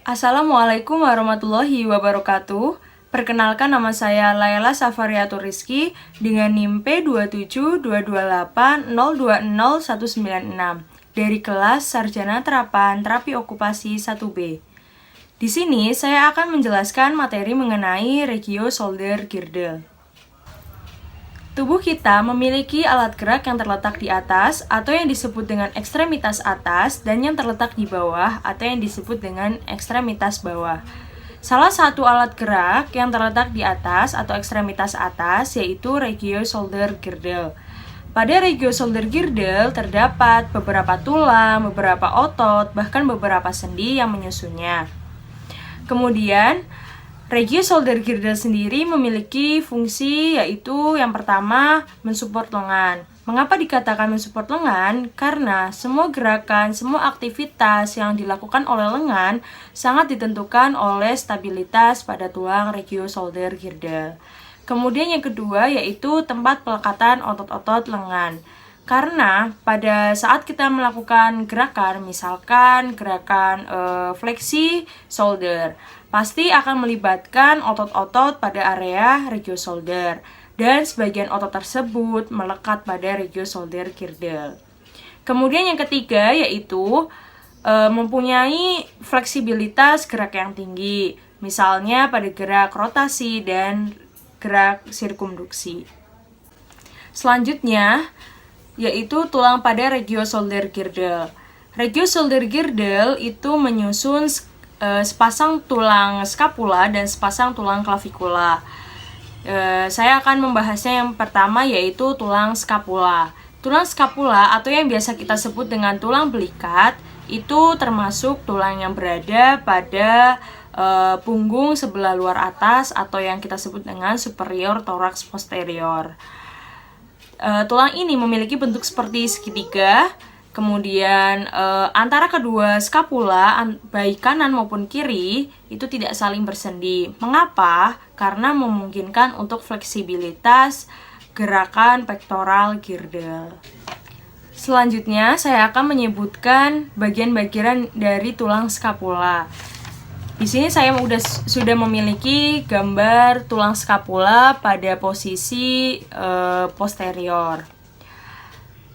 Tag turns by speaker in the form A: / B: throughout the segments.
A: Assalamualaikum warahmatullahi wabarakatuh. Perkenalkan, nama saya Laila Safariatur Rizky dengan NIM P2722802019 dari kelas Sarjana Terapan Terapi Okupasi 1B. Di sini saya akan menjelaskan materi mengenai regio shoulder girdle. Tubuh kita memiliki alat gerak yang terletak di atas atau yang disebut dengan ekstremitas atas dan yang terletak di bawah atau yang disebut dengan ekstremitas bawah. Salah satu alat gerak yang terletak di atas atau ekstremitas atas yaitu regio shoulder girdle. Pada regio shoulder girdle terdapat beberapa tulang, beberapa otot, bahkan beberapa sendi yang menyusunnya. Kemudian, regio shoulder girdle sendiri memiliki fungsi yaitu yang pertama mensupport lengan. Mengapa dikatakan mensupport lengan? Karena semua gerakan, semua aktivitas yang dilakukan oleh lengan sangat ditentukan oleh stabilitas pada tulang regio shoulder girdle. Kemudian yang kedua yaitu tempat pelekatan otot-otot lengan. Karena pada saat kita melakukan gerakan, misalkan gerakan fleksi shoulder, pasti akan melibatkan otot-otot pada area regio shoulder dan sebagian otot tersebut melekat pada regio shoulder girdle. Kemudian yang ketiga yaitu mempunyai fleksibilitas gerak yang tinggi, misalnya pada gerak rotasi dan gerak sirkumduksi. Selanjutnya yaitu tulang pada regio shoulder girdle. Regio shoulder girdle itu menyusun sepasang tulang scapula dan sepasang tulang clavikula. Saya akan membahasnya yang pertama yaitu tulang scapula. Tulang scapula atau yang biasa kita sebut dengan tulang belikat itu termasuk tulang yang berada pada punggung sebelah luar atas atau yang kita sebut dengan superior thorax posterior. Tulang ini memiliki bentuk seperti segitiga. Kemudian antara kedua skapula, baik kanan maupun kiri, itu tidak saling bersendi. Mengapa? Karena memungkinkan untuk fleksibilitas gerakan pektoral girdle. Selanjutnya, saya akan menyebutkan bagian-bagian dari tulang skapula. Di sini saya sudah memiliki gambar tulang skapula pada posisi posterior.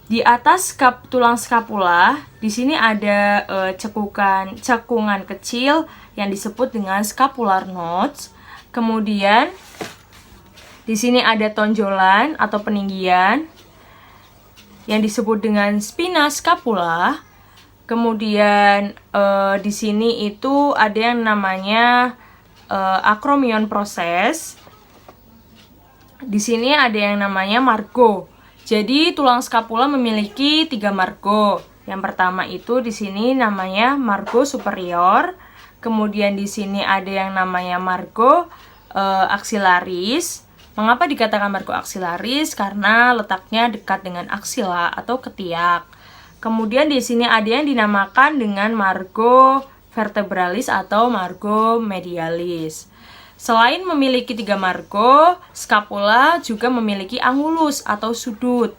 A: Di atas tulang skapula, di sini ada cekungan kecil yang disebut dengan scapular nodes. Kemudian di sini ada tonjolan atau peninggian yang disebut dengan spina scapula. Kemudian di sini itu ada yang namanya acromion proses. Di sini ada yang namanya margo. Jadi tulang skapula memiliki 3 margo. Yang pertama itu di sini namanya margo superior. Kemudian di sini ada yang namanya margo axillaris. Mengapa dikatakan margo axillaris? Karena letaknya dekat dengan aksila atau ketiak. Kemudian di sini ada yang dinamakan dengan margo vertebralis atau margo medialis. Selain memiliki 3 margo, skapula juga memiliki angulus atau sudut.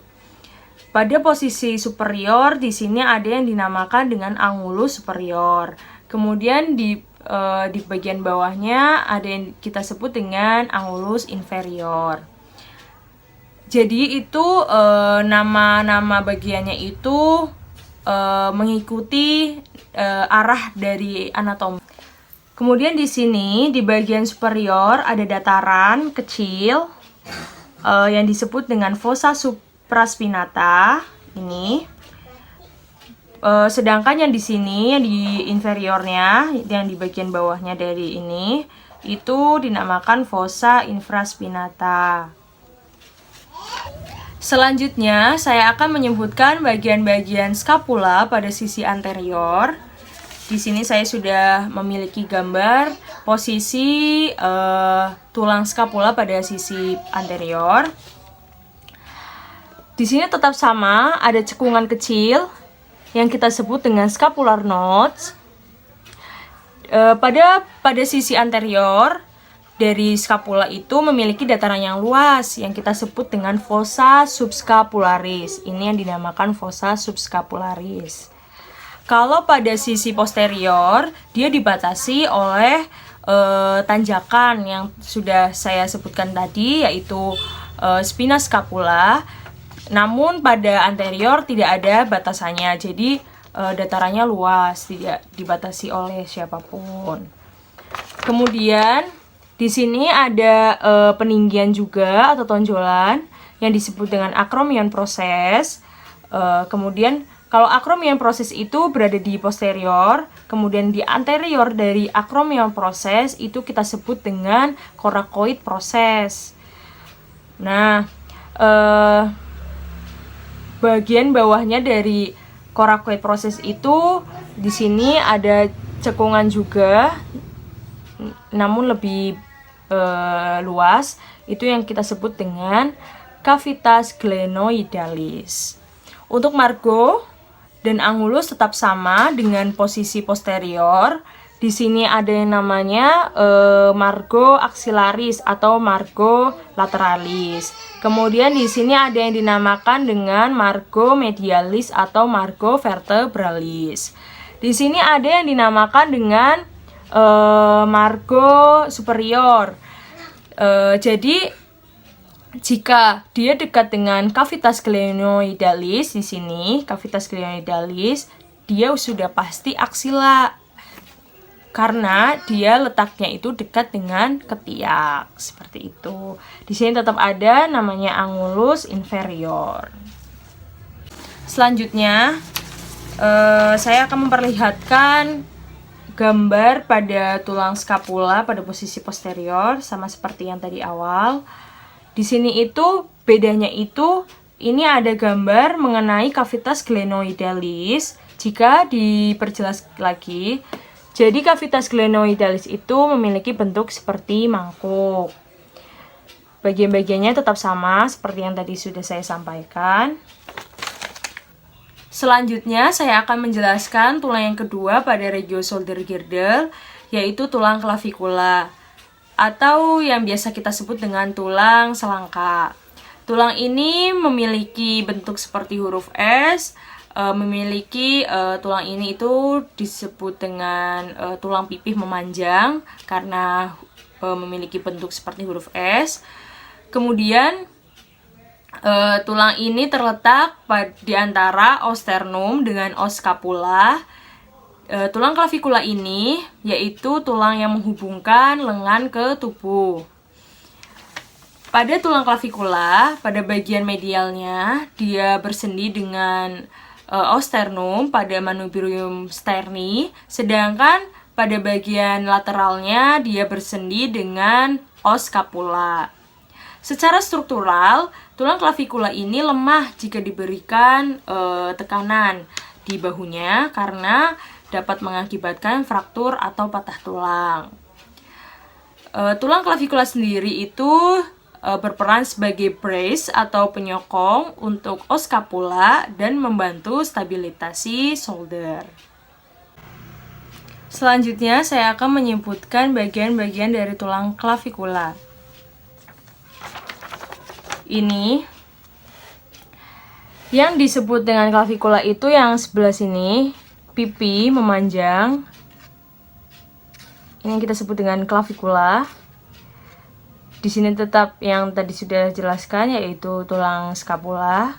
A: Pada posisi superior di sini ada yang dinamakan dengan angulus superior. Kemudian di bagian bawahnya ada yang kita sebut dengan angulus inferior. Jadi itu nama-nama bagiannya itu mengikuti arah dari anatomi. Kemudian di sini di bagian superior ada dataran kecil yang disebut dengan fossa supraspinata ini. Sedangkan yang di sini yang di inferiornya, yang di bagian bawahnya dari ini itu dinamakan fossa infraspinata. Selanjutnya, saya akan menyebutkan bagian-bagian skapula pada sisi anterior. Di sini saya sudah memiliki gambar posisi tulang skapula pada sisi anterior. Di sini tetap sama, ada cekungan kecil yang kita sebut dengan scapular nodes. Pada sisi anterior dari skapula itu memiliki dataran yang luas yang kita sebut dengan fossa subscapularis. Ini yang dinamakan fossa subscapularis. Kalau pada sisi posterior, dia dibatasi oleh tanjakan yang sudah saya sebutkan tadi, yaitu spina scapula. Namun pada anterior tidak ada batasannya, jadi datarannya luas, tidak dibatasi oleh siapapun. Kemudian di sini ada peninggian juga atau tonjolan yang disebut dengan acromion process. Kemudian kalau acromion process itu berada di posterior, kemudian di anterior dari acromion process itu kita sebut dengan coracoid process. Nah, bagian bawahnya dari coracoid process itu di sini ada cekungan juga, namun lebih luas, itu yang kita sebut dengan cavitas glenoidalis. Untuk margo dan angulus tetap sama dengan posisi posterior. Di sini ada yang namanya margo axillaris atau margo lateralis. Kemudian di sini ada yang dinamakan dengan margo medialis atau margo vertebralis. Di sini ada yang dinamakan dengan margo superior. Jadi jika dia dekat dengan cavitas glenoidalis di sini, cavitas glenoidalis, dia sudah pasti aksila karena dia letaknya itu dekat dengan ketiak, seperti itu. Di sini tetap ada namanya angulus inferior. Selanjutnya, saya akan memperlihatkan gambar pada tulang scapula pada posisi posterior, sama seperti yang tadi awal. Di sini itu bedanya itu ini ada gambar mengenai cavitas glenoidalis. Jika diperjelas lagi, jadi cavitas glenoidalis itu memiliki bentuk seperti mangkuk. Bagian-bagiannya tetap sama seperti yang tadi sudah saya sampaikan. Selanjutnya saya akan menjelaskan tulang yang kedua pada regio shoulder girdle, yaitu tulang clavicula, atau yang biasa kita sebut dengan tulang selangka. Tulang ini memiliki bentuk seperti huruf S, tulang ini itu disebut dengan tulang pipih memanjang karena memiliki bentuk seperti huruf S. Kemudian tulang ini terletak di antara osternum dengan os scapula. Tulang clavicula ini yaitu tulang yang menghubungkan lengan ke tubuh. Pada tulang clavicula, pada bagian medialnya dia bersendi dengan osternum pada manubrium sterni, sedangkan pada bagian lateralnya dia bersendi dengan os scapula. Secara struktural, tulang clavicula ini lemah jika diberikan tekanan di bahunya karena dapat mengakibatkan fraktur atau patah tulang. Tulang clavicula sendiri itu berperan sebagai brace atau penyokong untuk os scapula dan membantu stabilisasi shoulder. Selanjutnya saya akan menyebutkan bagian-bagian dari tulang clavicula. Ini yang disebut dengan clavicula itu yang sebelah sini, pipi memanjang. Ini yang kita sebut dengan clavicula. Di sini tetap yang tadi sudah jelaskan, yaitu tulang scapula.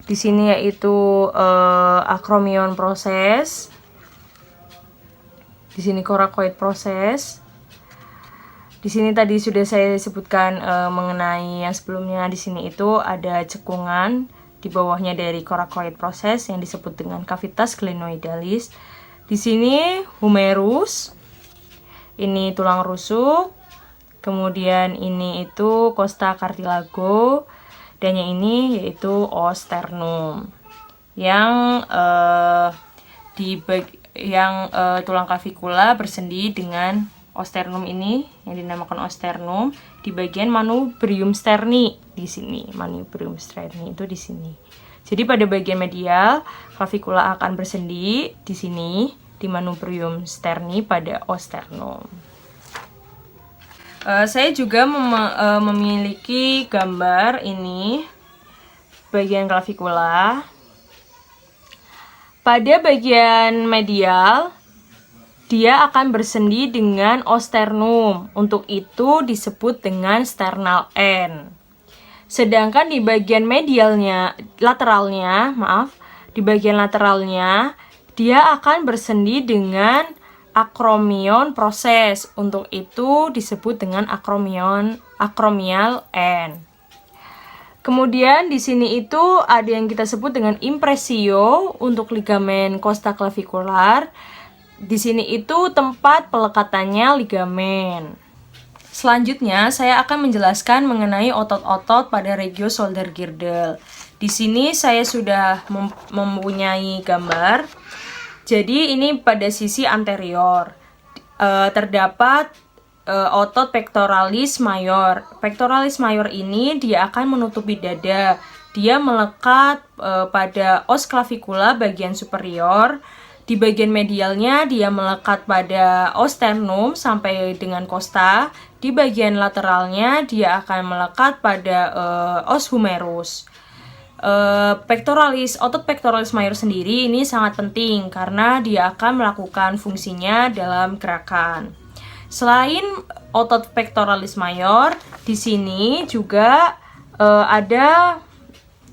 A: Di sini yaitu acromion process. Di sini coracoid process. Di sini tadi sudah saya sebutkan mengenai yang sebelumnya. Di sini itu ada cekungan di bawahnya dari coracoid process yang disebut dengan cavitas glenoidalis. Di sini humerus. Ini tulang rusuk. Kemudian ini itu costa cartilago, dan yang ini yaitu osternum. Yang tulang clavicula bersendi dengan osternum ini yang dinamakan osternum di bagian manubrium sterni di sini. Manubrium sterni itu di sini. Jadi pada bagian medial clavicula akan bersendi di sini di manubrium sterni pada osternum. Saya juga memiliki gambar ini bagian clavicula. Pada bagian medial, dia akan bersendi dengan osternum. Untuk itu disebut dengan sternal end. Sedangkan di bagian di bagian lateralnya, dia akan bersendi dengan acromion proses. Untuk itu disebut dengan acromial end. Kemudian di sini itu ada yang kita sebut dengan impresio untuk ligamen costa claviculaire. Di sini itu tempat pelekatannya ligamen. Selanjutnya, saya akan menjelaskan mengenai otot-otot pada regio-shoulder-girdle. Di sini saya sudah mempunyai gambar. Jadi ini pada sisi anterior. Terdapat otot pectoralis major. Pectoralis major ini dia akan menutupi dada. Dia melekat pada os clavicula bagian superior. Di bagian medialnya dia melekat pada osternum sampai dengan costa. Di bagian lateralnya dia akan melekat pada os humerus. Otot pectoralis major sendiri ini sangat penting karena dia akan melakukan fungsinya dalam gerakan. Selain otot pectoralis major, di sini juga ada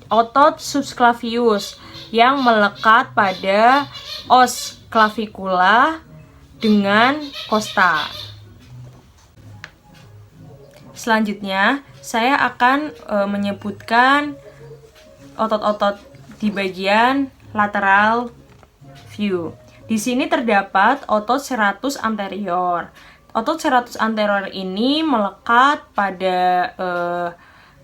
A: otot subclavius yang melekat pada os clavicula dengan costa. Selanjutnya, saya akan menyebutkan otot-otot di bagian lateral view. Di sini terdapat otot serratus anterior. Otot serratus anterior ini melekat pada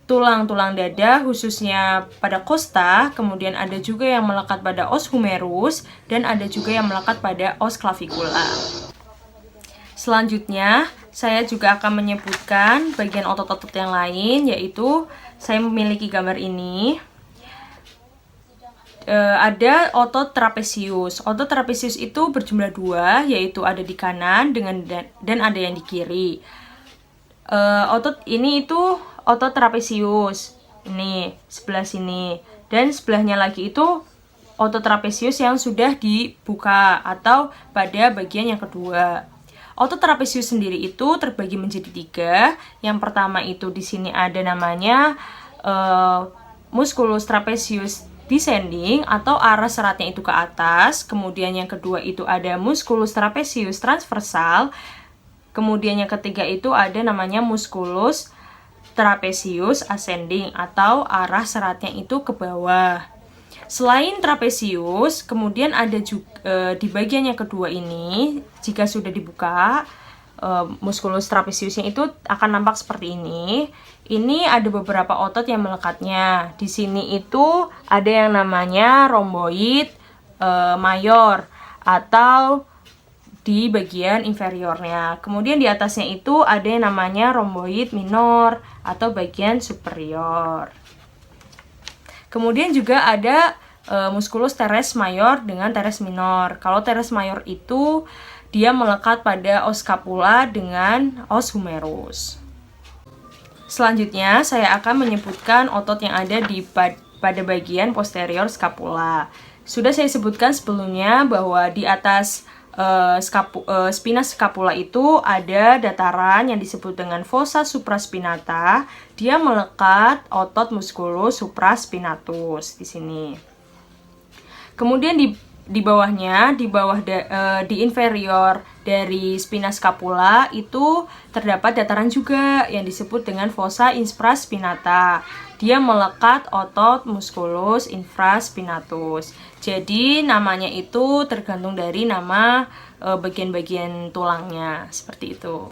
A: tulang-tulang dada, khususnya pada costa, kemudian ada juga yang melekat pada os humerus, dan ada juga yang melekat pada os clavicula. Selanjutnya, saya juga akan menyebutkan bagian otot-otot yang lain, yaitu saya memiliki gambar ini. Ada otot trapezius. Otot trapezius itu berjumlah 2, yaitu ada di kanan dan ada yang di kiri. Otot ini itu otot trapezius. Ini sebelah sini, dan sebelahnya lagi itu otot trapezius yang sudah dibuka atau pada bagian yang kedua. Otot trapezius sendiri itu terbagi menjadi 3. Yang pertama itu di sini ada namanya musculus trapezius descending atau arah seratnya itu ke atas. Kemudian yang kedua itu ada musculus trapezius transversal. Kemudian yang ketiga itu ada namanya musculus trapezius ascending atau arah seratnya itu ke bawah. Selain trapezius, kemudian ada juga di bagian yang kedua ini, jika sudah dibuka, musculus trapeziusnya itu akan nampak seperti ini. Ini ada beberapa otot yang melekatnya. Di sini itu ada yang namanya rhomboid mayor atau di bagian inferiornya. Kemudian di atasnya itu ada yang namanya rhomboid minor atau bagian superior. Kemudian juga ada musculus teres mayor dengan teres minor. Kalau teres mayor itu dia melekat pada os scapula dengan os humerus. Selanjutnya saya akan menyebutkan otot yang ada pada bagian posterior scapula. Sudah saya sebutkan sebelumnya bahwa di atas spina scapula itu ada dataran yang disebut dengan fossa supraspinata. Dia melekat otot musculus supraspinatus di sini. Kemudian di bawahnya, di inferior dari spina scapula itu terdapat dataran juga yang disebut dengan fossa infraspinata. Dia melekat otot musculus infraspinatus. Jadi namanya itu tergantung dari nama bagian-bagian tulangnya, seperti itu.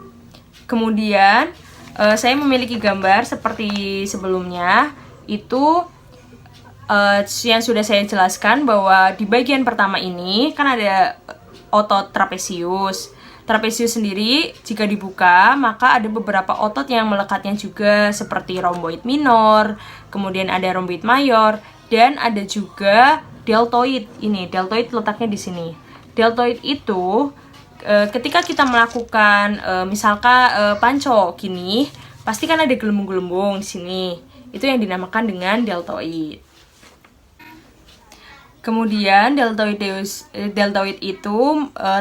A: Kemudian saya memiliki gambar seperti sebelumnya. Itu yang sudah saya jelaskan bahwa di bagian pertama ini kan ada otot trapezius. Trapezius sendiri jika dibuka maka ada beberapa otot yang melekatnya juga seperti rhomboid minor, kemudian ada rhomboid mayor, dan ada juga deltoid. Ini deltoid letaknya di sini. Deltoid itu ketika kita melakukan misalkan panco gini, pasti kan ada gelembung-gelembung di sini. Itu yang dinamakan dengan deltoid. Kemudian deltoid itu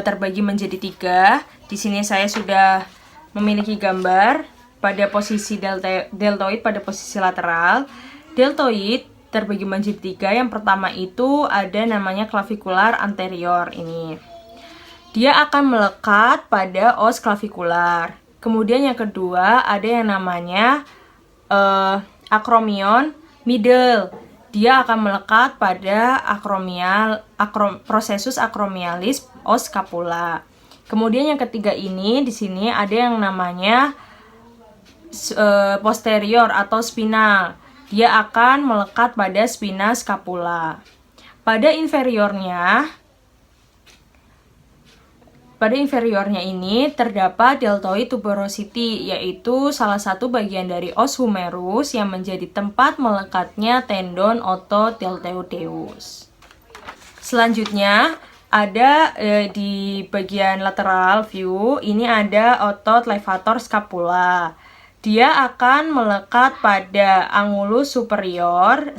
A: terbagi menjadi 3. Di sini saya sudah memiliki gambar pada posisi deltoid pada posisi lateral. Deltoid terbagi menjadi 3. Yang pertama itu ada namanya clavikular anterior ini. Dia akan melekat pada os clavikular. Kemudian yang kedua ada yang namanya acromion middle. Dia akan melekat pada processus acromialis os scapula. Kemudian yang ketiga ini di sini ada yang namanya posterior atau spinal. Dia akan melekat pada spina scapula. Pada inferiornya ini terdapat deltoid tuberosity, yaitu salah satu bagian dari os humerus yang menjadi tempat melekatnya tendon otot deltoideus. Selanjutnya ada di bagian lateral view ini ada otot levator scapula. Dia akan melekat pada angulus superior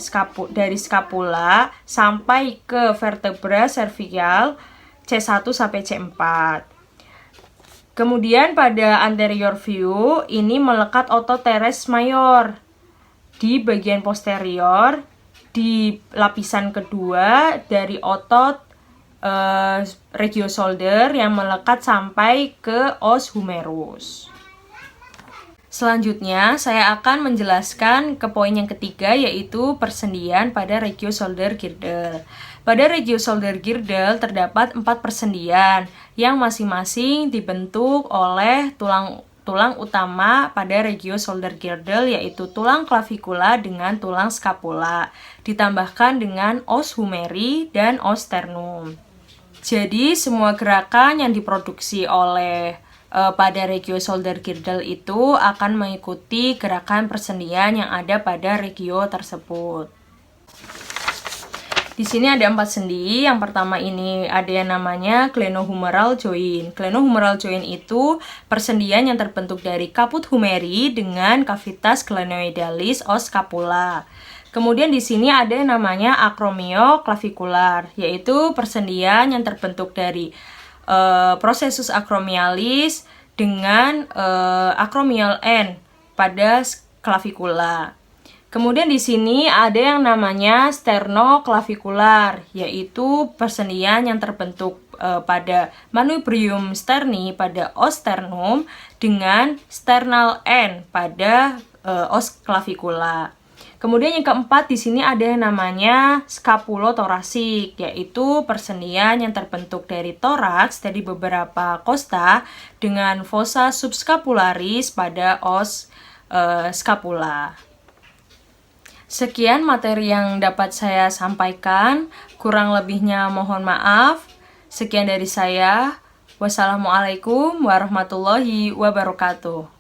A: dari scapula sampai ke vertebra cervical C1 sampai C4. Kemudian pada anterior view ini melekat otot teres major di bagian posterior di lapisan kedua dari otot regiosolder yang melekat sampai ke os humerus. Selanjutnya, saya akan menjelaskan ke poin yang ketiga, yaitu persendian pada regiosolder girdle. Pada regiosolder girdle terdapat 4 persendian yang masing-masing dibentuk oleh tulang utama pada regiosolder girdle, yaitu tulang clavicula dengan tulang scapula, ditambahkan dengan os humeri dan os sternum. Jadi, semua gerakan yang diproduksi oleh pada regiosolder girdle itu akan mengikuti gerakan persendian yang ada pada regio tersebut. Di sini ada 4 sendi. Yang pertama ini ada yang namanya glenohumeral joint. Glenohumeral joint itu persendian yang terbentuk dari caput humeri dengan cavitas glenoidalis os scapula. Kemudian di sini ada yang namanya acromioclavicular, yaitu persendian yang terbentuk dari processus acromialis dengan acromial end pada clavicula. Kemudian di sini ada yang namanya sternoclavicular, yaitu persendian yang terbentuk pada manubrium sterni pada os sternum dengan sternal end pada os clavicula. Kemudian yang keempat di sini ada yang namanya scapulothoracik, yaitu persendian yang terbentuk dari toraks dari beberapa costa dengan fossa subscapularis pada os scapula. Sekian materi yang dapat saya sampaikan, kurang lebihnya mohon maaf. Sekian dari saya. Wassalamualaikum warahmatullahi wabarakatuh.